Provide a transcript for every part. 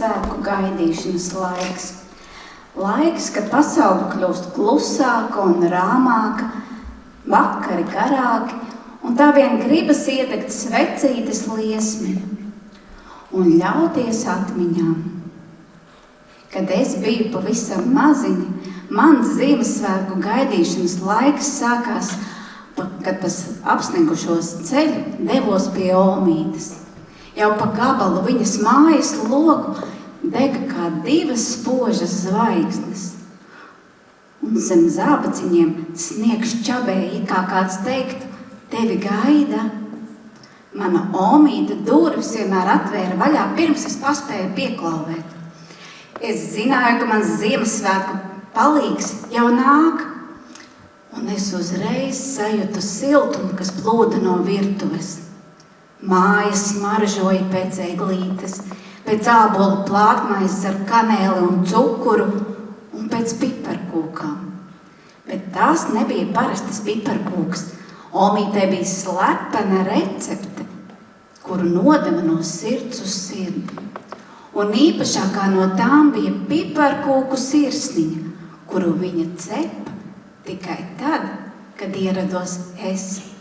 Ziemassvētku gaidīšanas laiks. Laiks, kad pasaule kļūst klusāka un rāmāka, vakari garāki, un tā vien gribas iedegt svecītes liesmi un ļauties atmiņām. Kad es biju pavisam maziņa, mans Ziemassvētku gaidīšanas laiks sākās, kad pa apsnigušos ceļu devos pie Omītes. Jau pa gabalu viņas mājas logu dega kā divas spožas zvaigznes. Un zem zābaciņiem sniegs čabēja, kā kāds teiktu, tevi gaida. Mana Omīte durvis vienmēr atvēra vaļā, pirms es paspēju pieklauvēt. Es zināju, ka mans Ziemassvētku palīgs jau nāk, un es uzreiz sajūtu siltumu, kas plūda no virtuves. Māja smaržoja pēc eglītes, pēc ābolu plātmaizes ar kanēli un cukuru un pēc piparkūkām. Bet tās nebija parastas piparkūks. Omītei bija slepena recepte, kuru nodeva no sirds uz sirdi. Un īpašākā no tām bija piparkūku sirsniņa, kuru viņa cepa tikai tad, kad ierados es.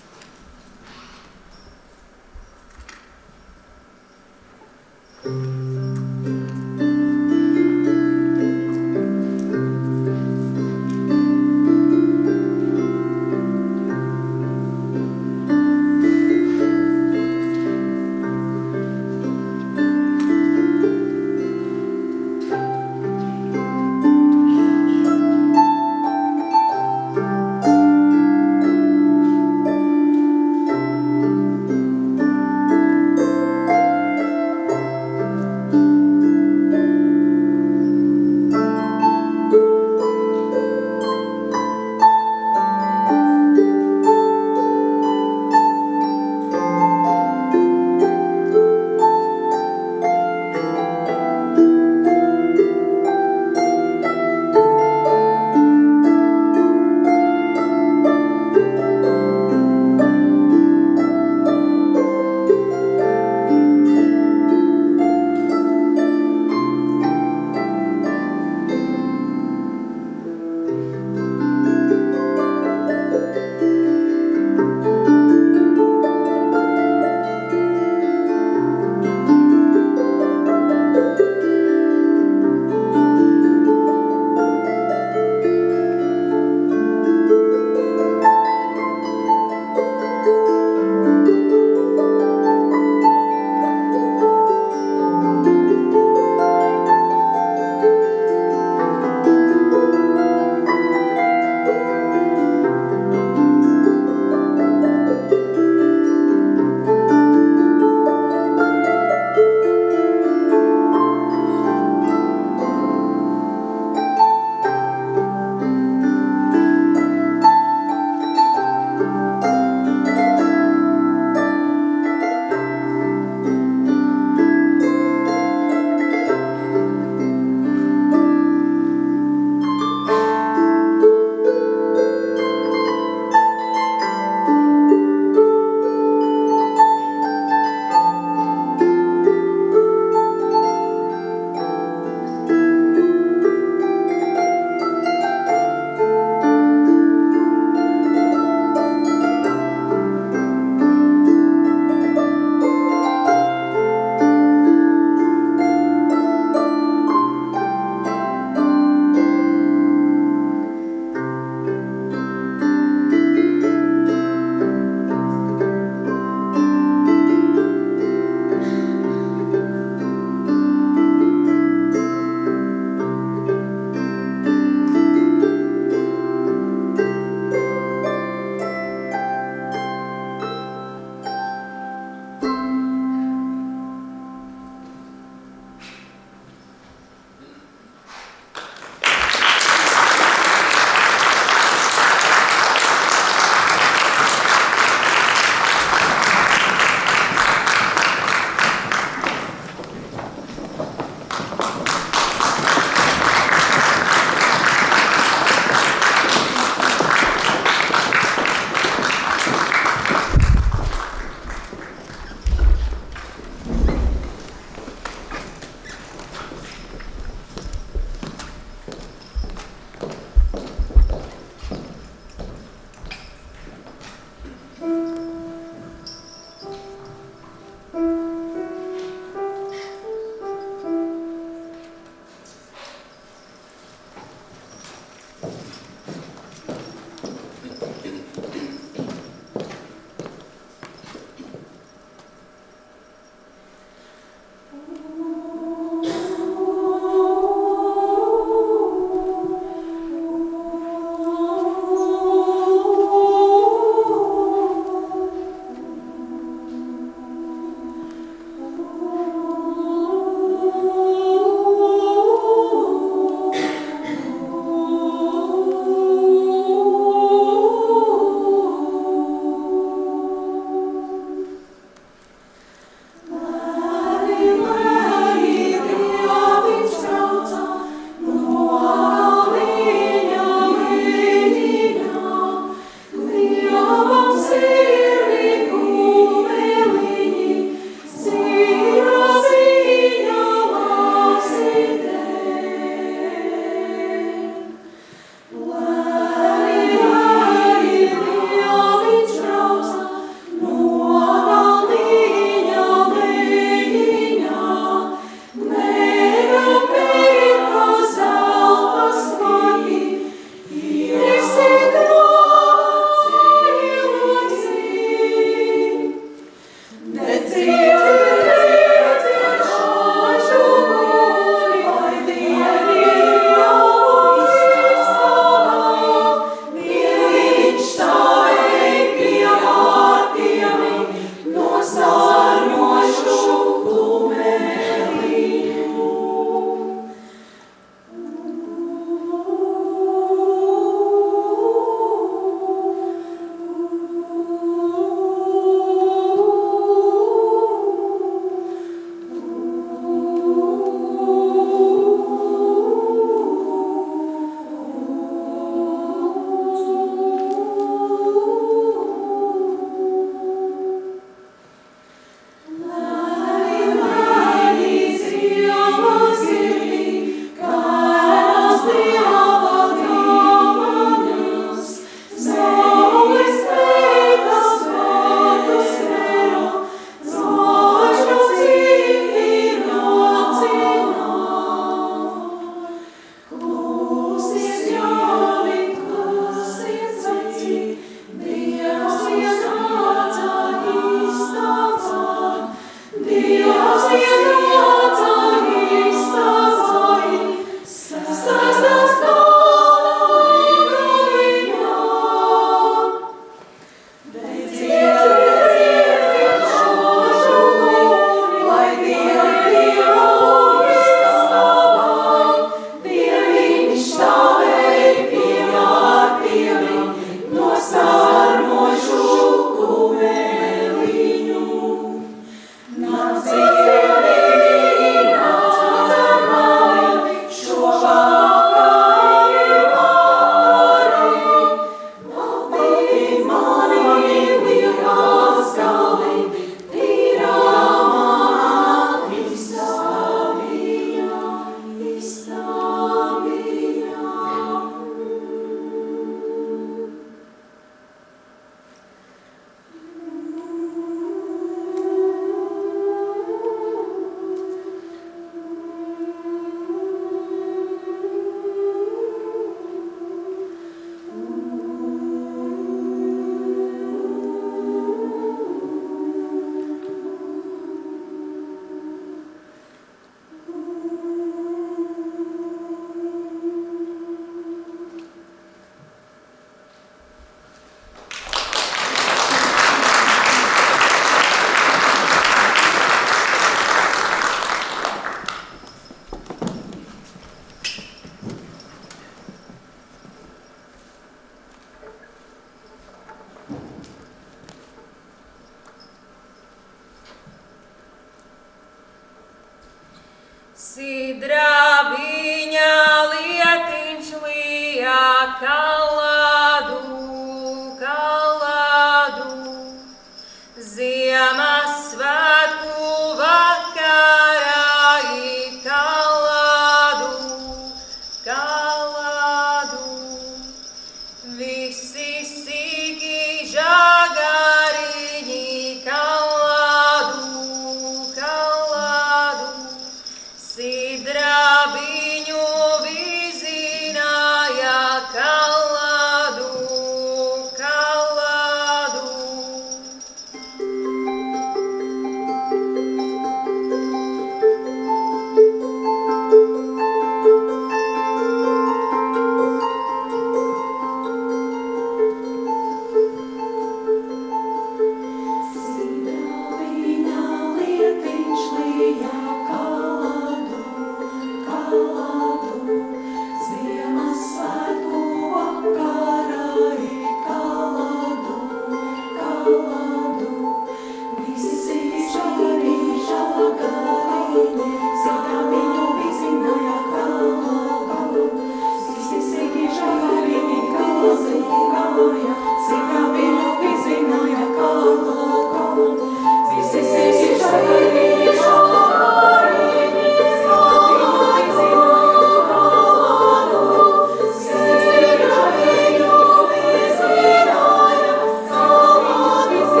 Visi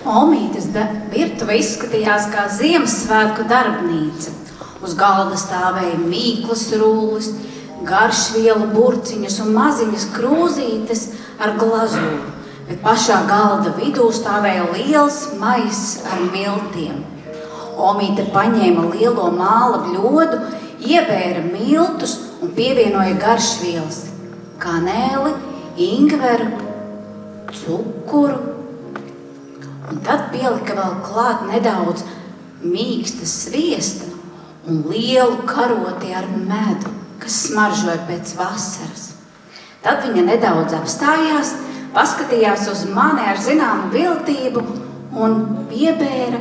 Omītes virtuve izskatījās kā Ziemassvētku darbnīca. Uz galda stāvēja mīklas rullis, garšvielu burciņas un maziņas krūzītes ar glazūru, bet pašā galda vidū stāvēja liels maiss ar miltiem. Omīte paņēma lielo māla bļodu, iebēra miltus un pievienoja garšvielas – kanēli, ingveru, cukuru. Un tad pielika vēl klāt nedaudz mīksta sviesta un lielu karoti ar medu, kas smaržoja pēc vasaras. Tad viņa nedaudz apstājās, paskatījās uz mani ar zināmu viltību un piebēra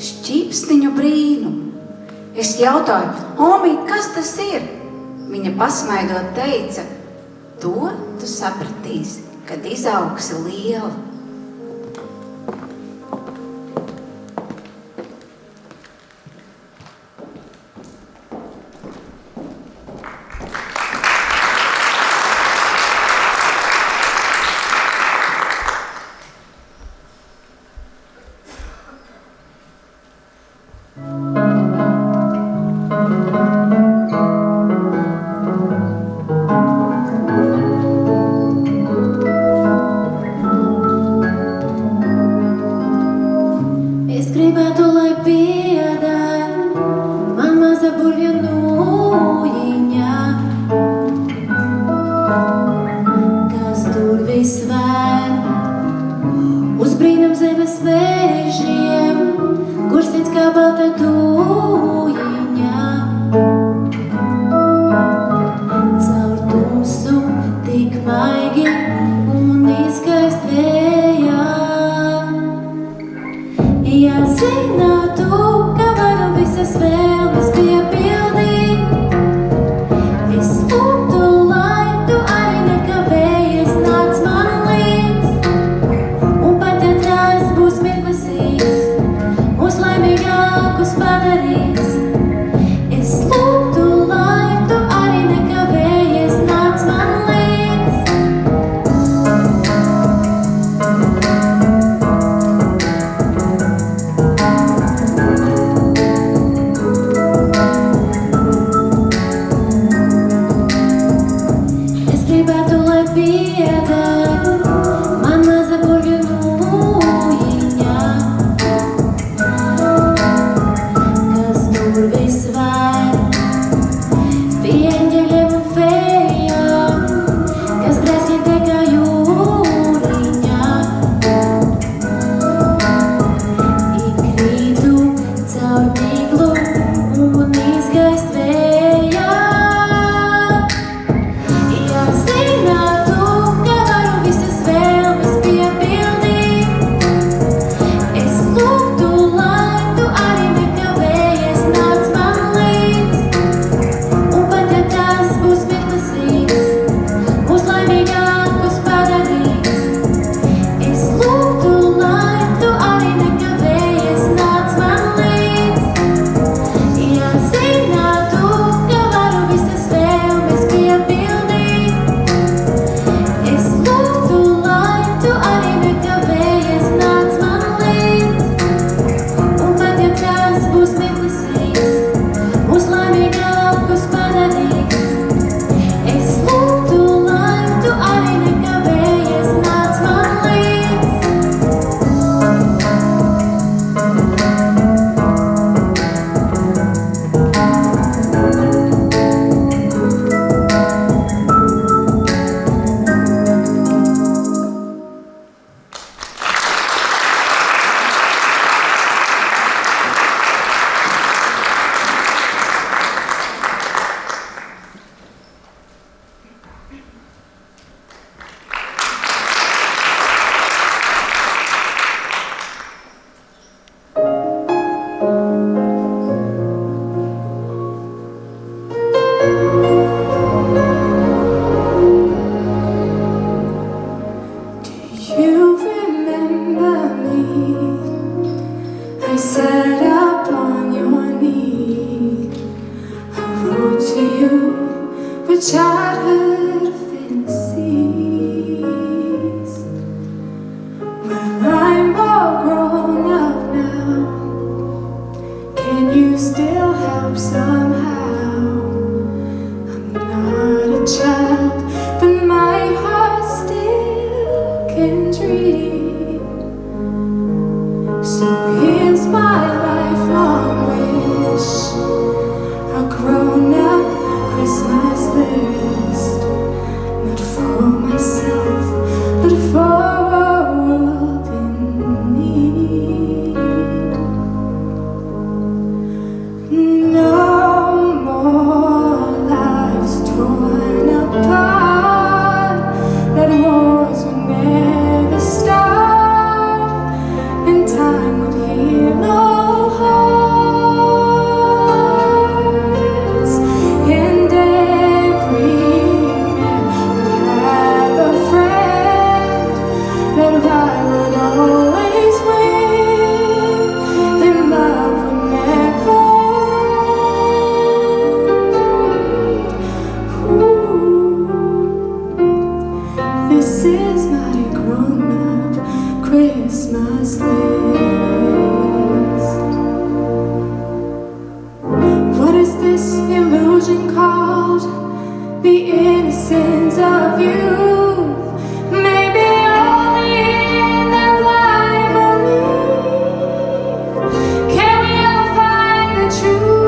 šķipstiņu brīnumu. Es jautāju, Omīt, kas tas ir? Viņa pasmaidot teica, to tu sapratīsi, kad izaugsi liela. I'm all grown. tree. So here's my lifelong wish, a grown-up Christmas list, not for myself, but for a world in need. No more lives torn apart, that wars would never start, and time would heal all hearts, and every man would have a friend, that I would always win, and love would never end. This is not a grown-up Christmas list. What is this illusion called? The innocence of youth. Maybe only in that blind belief can we ever find the truth.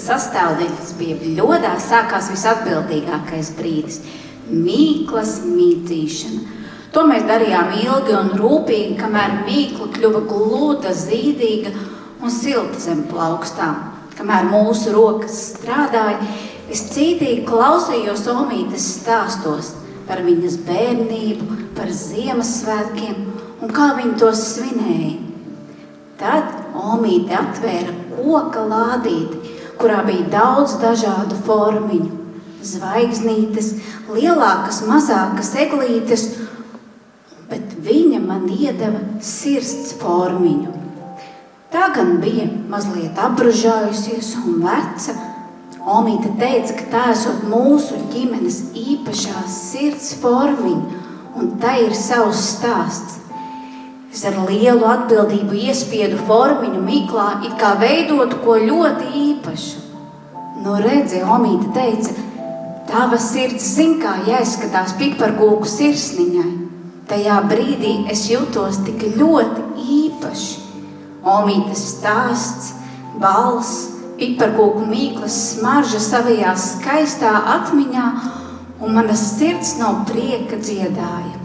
sastāvdaļas bija bļodā, sākās visatbildīgākais brīdis – mīklas mītīšana. To mēs darījām ilgi un rūpīgi, kamēr mīkla kļuva gluda, zīdīga un silta zem plaukstām. Kamēr mūsu rokas strādāja, es cītīgi klausījos Omītes stāstos par viņas bērnību, par Ziemassvētkiem un kā viņi tos svinēja. Tad Omīte atvēra koka lādīti, kurā bija daudz dažādu formiņu. Zvaigznītes, lielākas, mazākas eglītes, bet viņa man iedeva sirds formiņu. Tā gan bija mazliet apbružājusies un veca. Omīte teica, ka tā esot mūsu ģimenes īpašā sirds formiņa, un tā ir savs stāsts. Es ar lielu atbildību iespiedu formiņu miklā, it kā veidotu ko ļoti īpašu. Nu redzi, Omīte teica, tava sirds zin, kā jāizskatās piparkūku sirsniņai. Tajā brīdī es jutos tik ļoti īpaši. Omītes stāsts, balss, piparkūku mīklas smarža savajā skaistā atmiņā, un mana sirds no prieka dziedāja.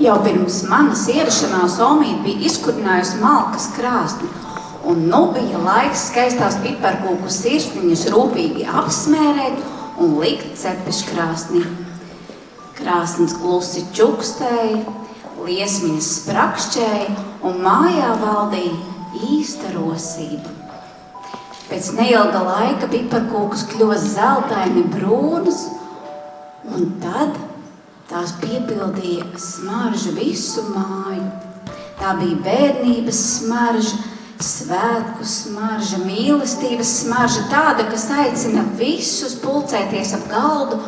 Jau pirms manas ierašanās Omīte bija izkurinājusi malkas krāsni, un nu bija laiks skaistās piparkūku sirsniņus rūpīgi apsmērēt un likt cepeškrāsnī. Krāsns klusi čukstēja, liesmiņas sprakšķēja un mājā valdīja īsta rosība. Pēc neilga laika piparkūkas kļuva zeltaini brūnas, un tad tās piepildīja smarža visu māju. Tā bija bērnības smarža, svētku smarža, mīlestības smarža, tāda, kas aicina visus pulcēties ap galdu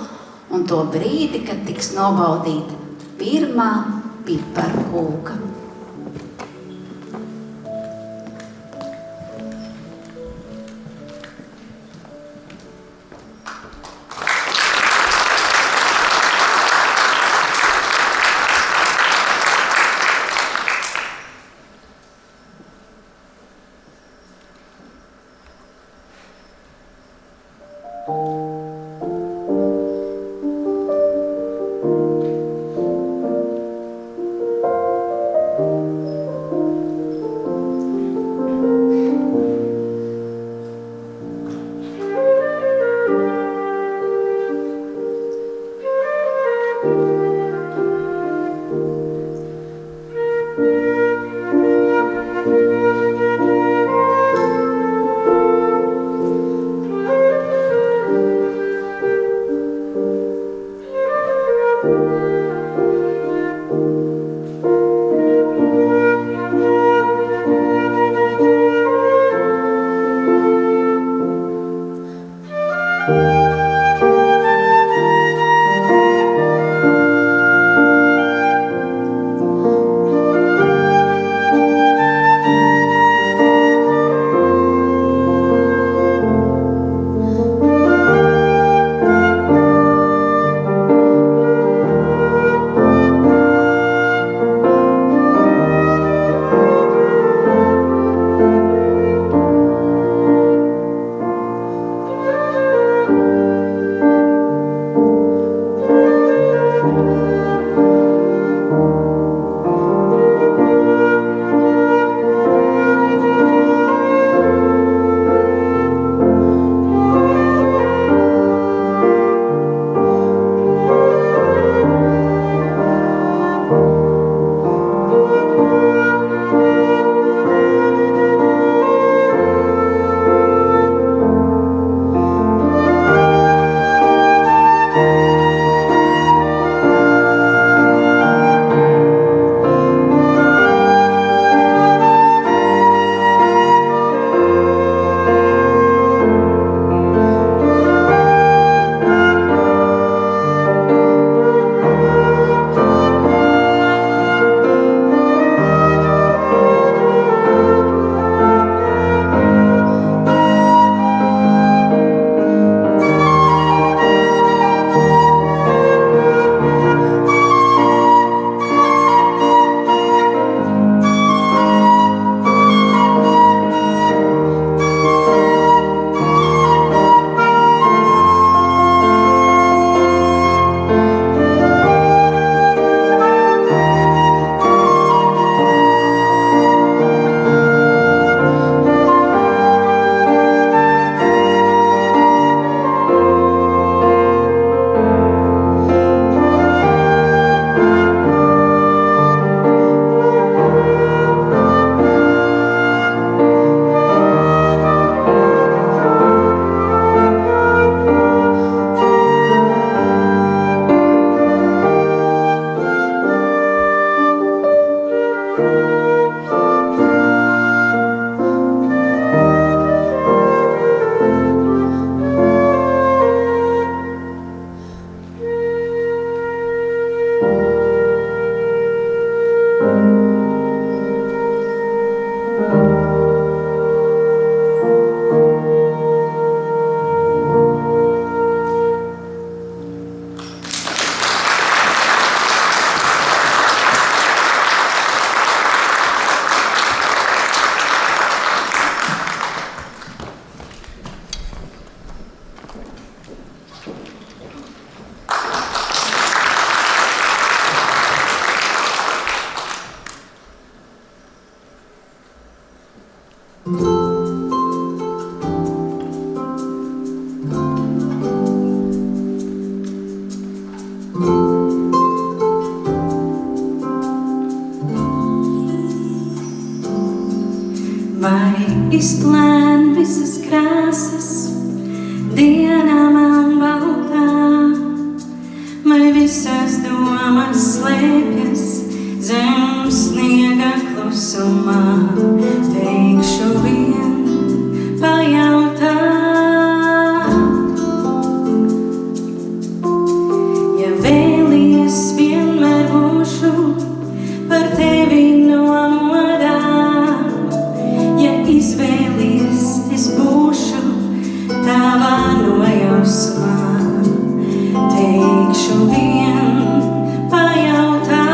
un to brīdi, kad tiks nobaudīta pirmā piparkūka. izplēn visas krāsas, dienā man baltā, vai visas domas slēpjas zem sniega klusumā, teikšu vien pajautā. Ja vēlies, vienmēr būšu par tevi nomodām. Ja izvēlies, es būšu tavā nojausmā. Teikšu vien pajautā,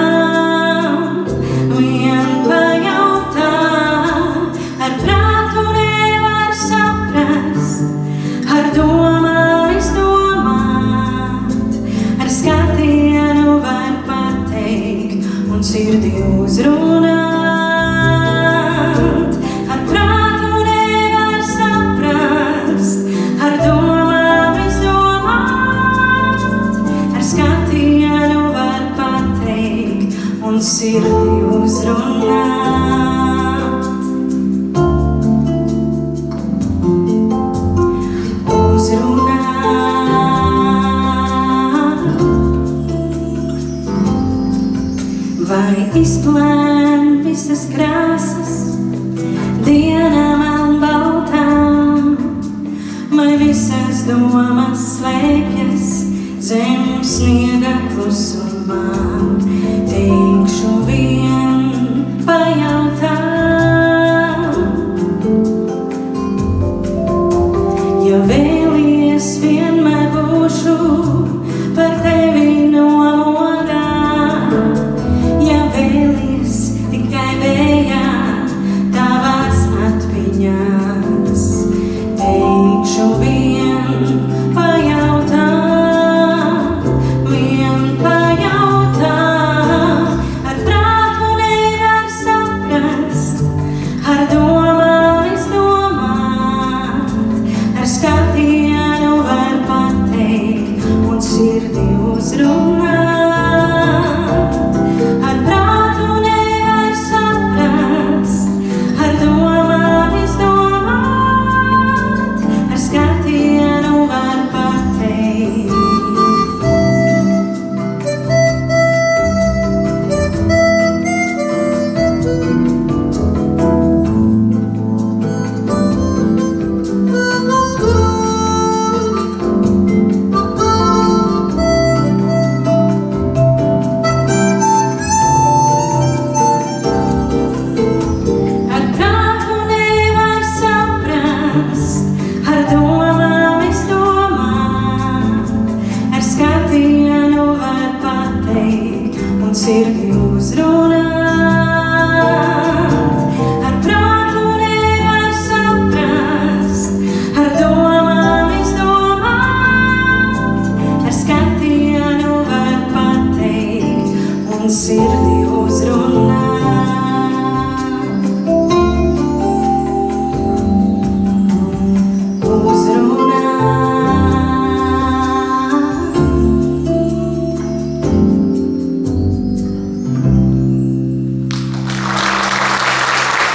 ar prātu nevar saprast, ar domām izdomāt, ar skatienu var pateikt un sirdi uzrunāt. Ar prātu nevar saprast, ar domām izdomāt, ar skatienu var pateikt un sirdi uzrunāt. Vai izplēn visas krāsas, dienā man baltā, vai visas domas slēpjas zem sniega klusumā, teikšu vien pajautā. Ja vēlies, vienmēr būšu par tevi nomodā. Ja vēlies, tikai vējā tavās atmiņās, teikšu vien pajautā, ar prātu nevar saprast, ar domām izdomāt, ar skatienu var pateikt un sirdi uzrunāt. Ar prātu nevar saprast, ar domām izdomāt, ar skatienu var pateikt. Ar prātu nevar saprast, ar domām izdomāt, ar skatienu var pateikt un sirdi uzrunāt. Ar prātu nevar saprast, ar domām izdomāt, ar skatienu var pateikt un sirdi uzrunāt.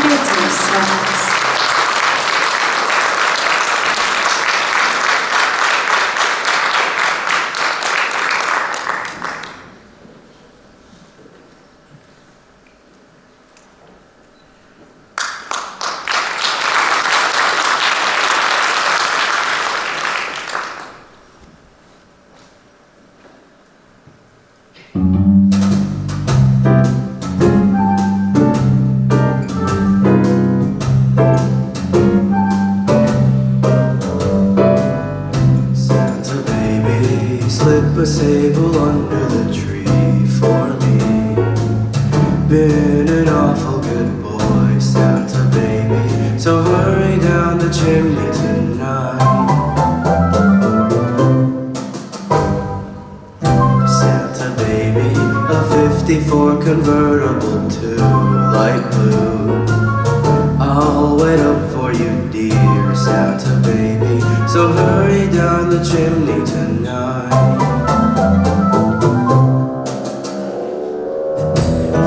Priecīgs svētks! Santa baby, slip a sable under the tree for me. Been an awful good boy, Santa baby, so hurry down the chimney tonight. Santa baby, a 54 convertible to light blue. I'll wait up for you, dear Santa baby, so hurry down the chimney tonight.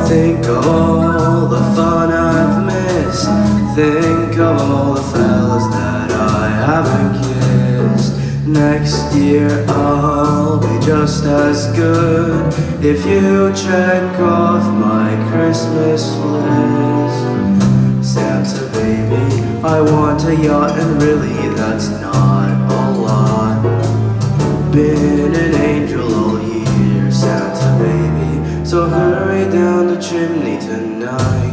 Think of all the fun I've missed. think of all the fellas that I haven't kissed. Next year I'll be just as good if you check off my Christmas list. Santa baby, I want a yacht, and really that's not a lot. Been an angel all year, Santa baby, so hurry down the chimney tonight.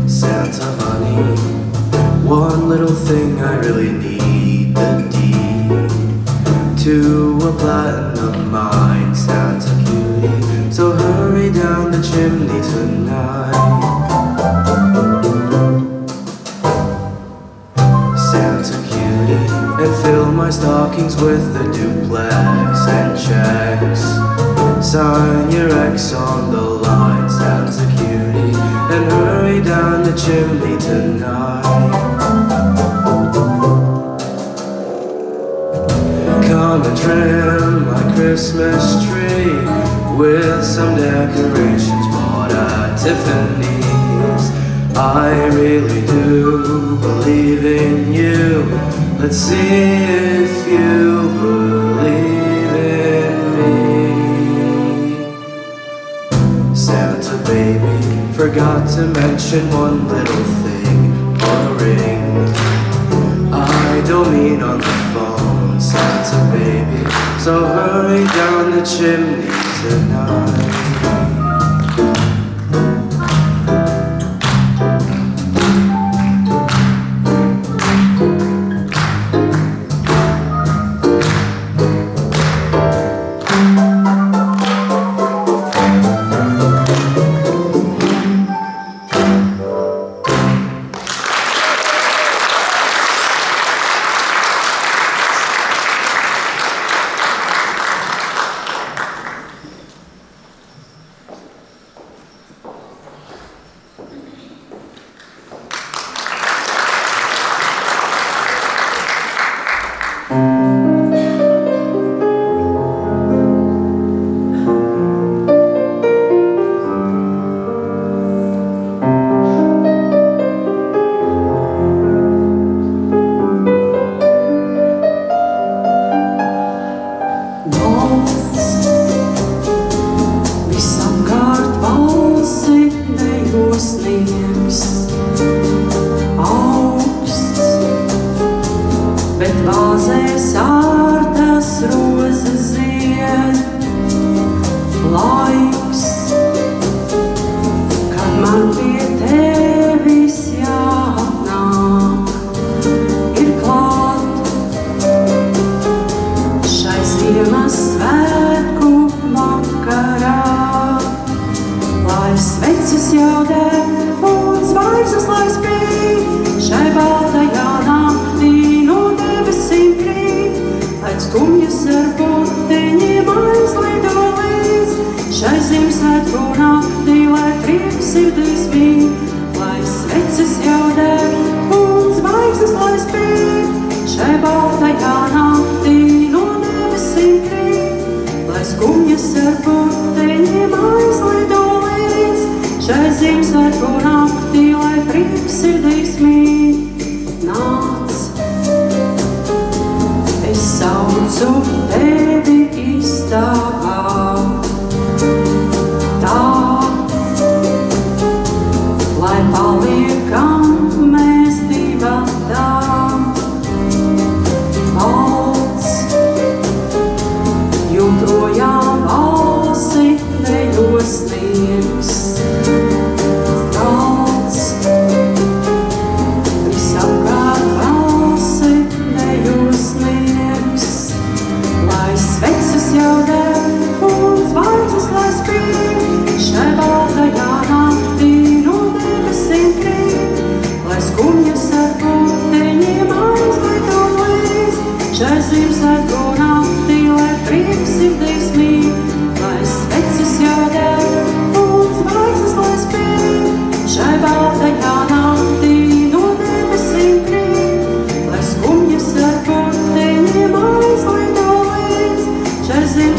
Santa honey, one little thing I really need, the deed to a platinum mine, Santa cutie, so hurry down the chimney tonight. Santa cutie, and fill my stockings with the duplex and checks. Sign your ex on the line, Santa cutie, and hurry down the chimney tonight. Come and trim my Christmas tree with some decorations bought at Tiffany's. I really do believe in you. Let's see if you believe in me. Santa baby, forgot to mention one little thing, a ring. I don't mean on the phone, Santa baby, so hurry down the chimney tonight. Skumjas ar burtiņiem aizlido līdz, šai zem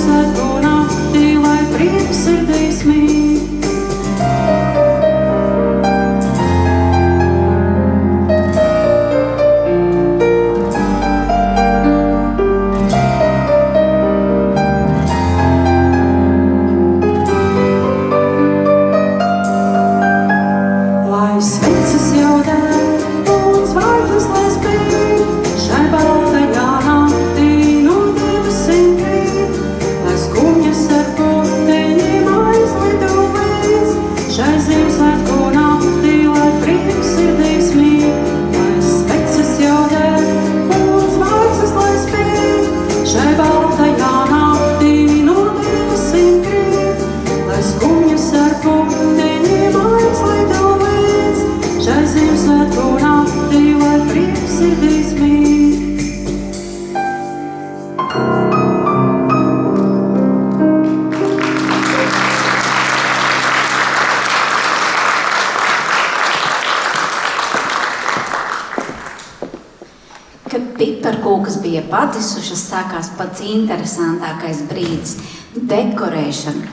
cūkas bija padisušas, sākās pats interesantākais brīdis – dekorēšana.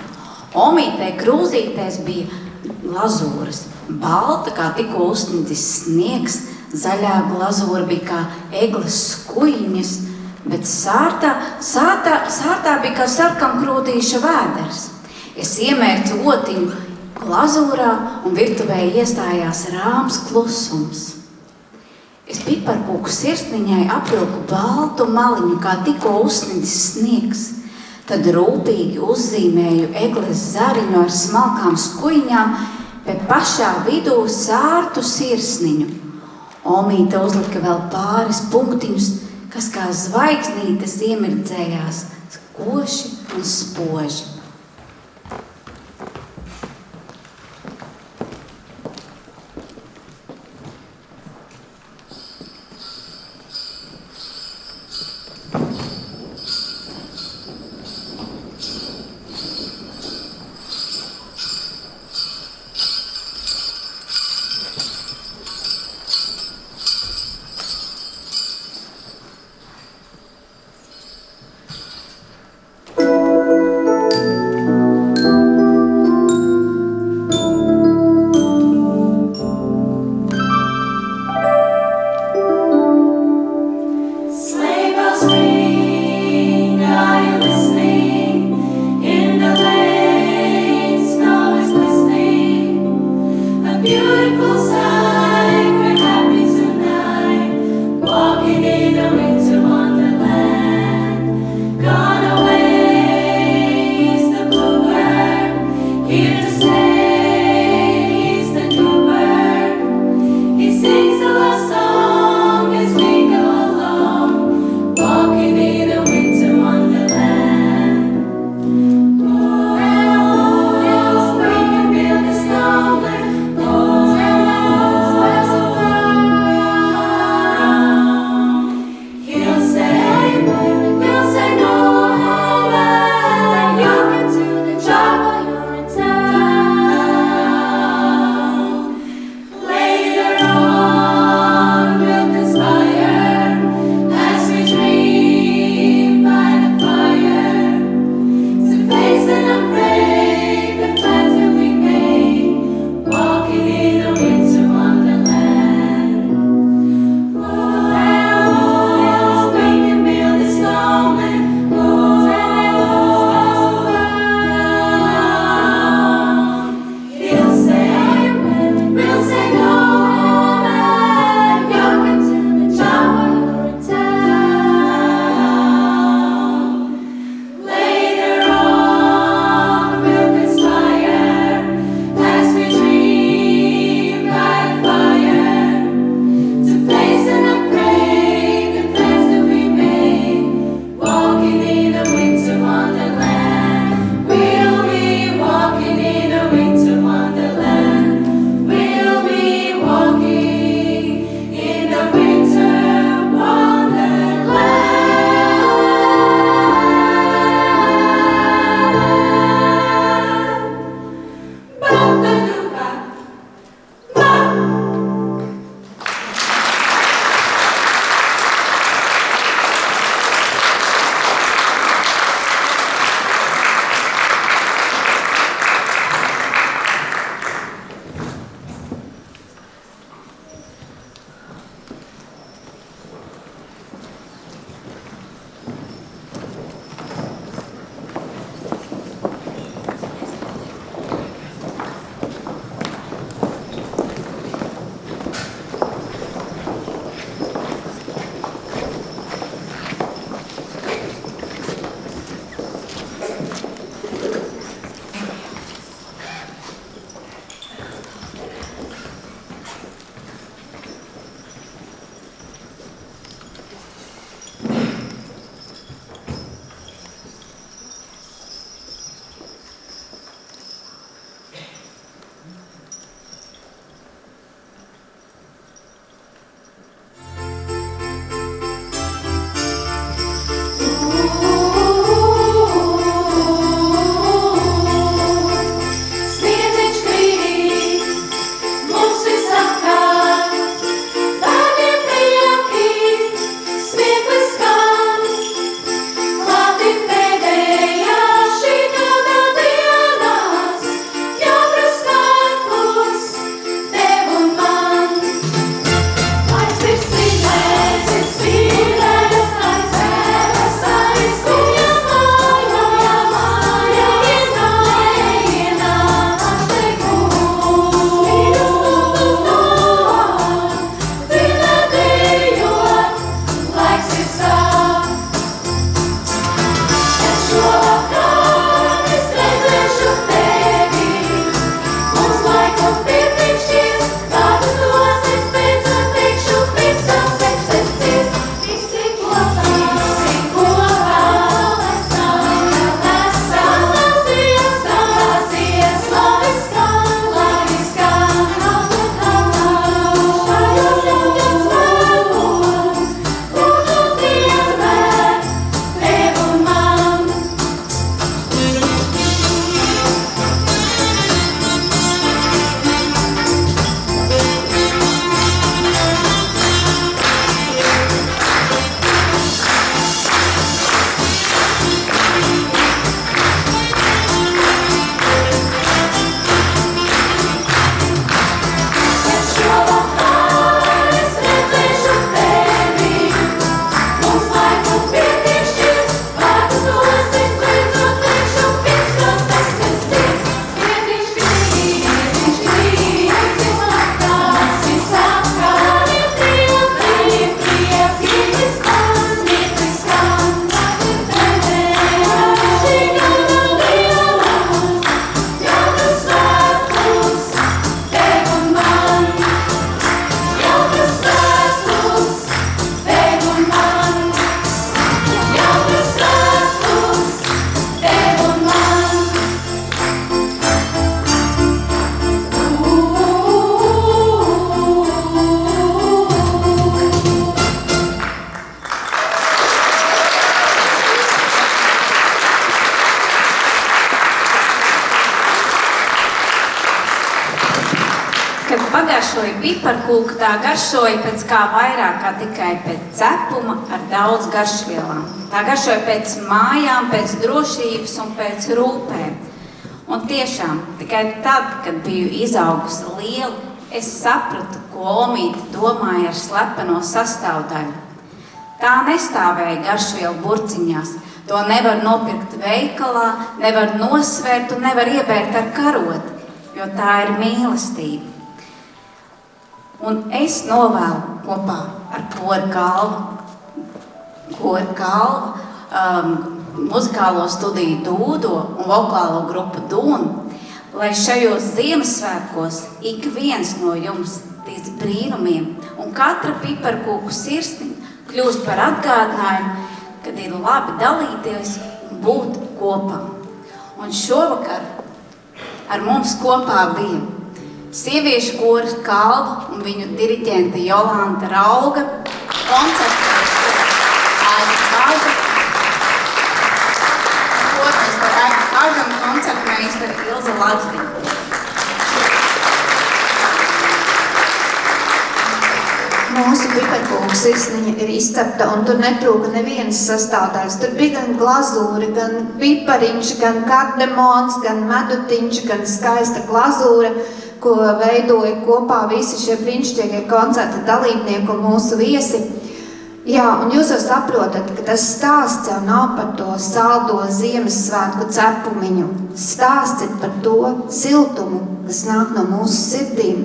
Omītei krūzītēs bija glazūras, balta kā tikko uzsnidzis sniegs, zaļā glazūra bija kā egles skuiņas, bet sārtā bija kā sarkankrūtīša vēders. Es iemērcu otiņu glazūrā un virtuvē iestājās rāms klusums. Es piparkūku sirsniņai apvilku baltu maliņu, kā tikko uzsnidzis sniegs. Tad rūpīgi uzzīmēju egles zariņu ar smalkām skuiņām, bet pašā vidū sārtu sirsniņu. Omīte uzlika vēl pāris punktiņus, kas kā zvaigznītes iemirdzējās, koši un spoži. Kad pagaršoja piparkūku, tā garšoja pēc kā vairāk kā tikai pēc cepuma ar daudz garšvielām. Tā garšoja pēc mājām, pēc drošības un pēc rūpēm. Un tiešām, tikai tad, kad biju izaugusi liela, es sapratu, ko Omīte domāja ar slepeno sastāvdaļu. Tā nestāvēja garšvielu burciņās. To nevar nopirkt veikalā, nevar nosvērt un nevar iebērt ar karoti, jo tā ir mīlestība. Un es novēlu kopā ar Koru Galvu, muzikālo studiju Dūdo un vokālo grupu Dunu, lai šajos Ziemassvētkos ik viens no jums tic brīnumiem un katra piparkūku sirsniņa kļūst par atgādinājumu, kad ir labi dalīties un būt kopā. Un šovakar ar mums kopā bija sieviešu koris Kalva un viņu diriģente Jolanta Rauga, koncertmeistara Aida Kaža, kormeistara Aida Kaža un koncertmeistara Ilze Lagzdiņa. Mūsu piparkūku sirsniņa ir izcepta, un tur netrūka nevienas sastāvdaļas. Tur bija gan glazūra, gan pipariņš, gan kardemons, gan medutiņš, gan skaista glazūra, ko veidoja kopā visi šie brīnišķīgie koncerta dalībnieki un mūsu viesi. Jā, un jūs jau saprotat, ka tas stāsts jau nav par to saldo Ziemassvētku cepumiņu. Stāsts ir par to siltumu, kas nāk no mūsu sirdīm,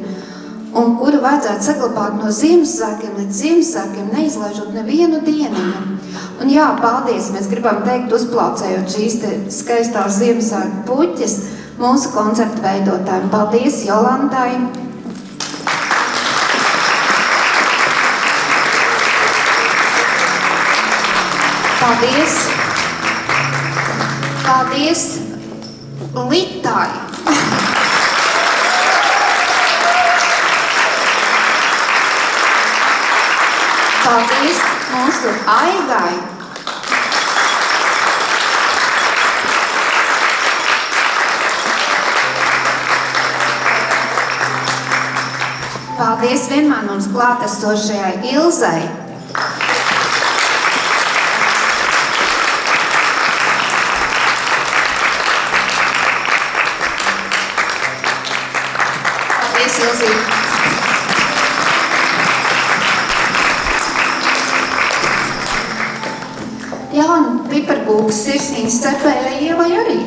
un kuru vajadzētu saglabāt no Ziemassvētkiem līdz Ziemassvētkiem, neizlaižot nevienu dieniņu. Un jā, paldies, mēs gribam teikt, uzplaucējot šīs te skaistās Ziemassvētku puķes mūsu koncertu veidotājiem. Paldies Jolantai! Paldies! Paldies Litai! Paldies mūsu Aigai! Paldies vienmēr mums klātesošajai Ilzei! Paldies, Ilzī! Jā, un piparkūkas sirsnīgas cepēja Ievai arī.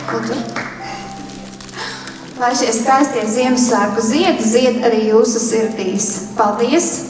Ko tu? Lai šie skaistie Ziemassvētku ziedi zied arī jūsu sirdīs. Paldies!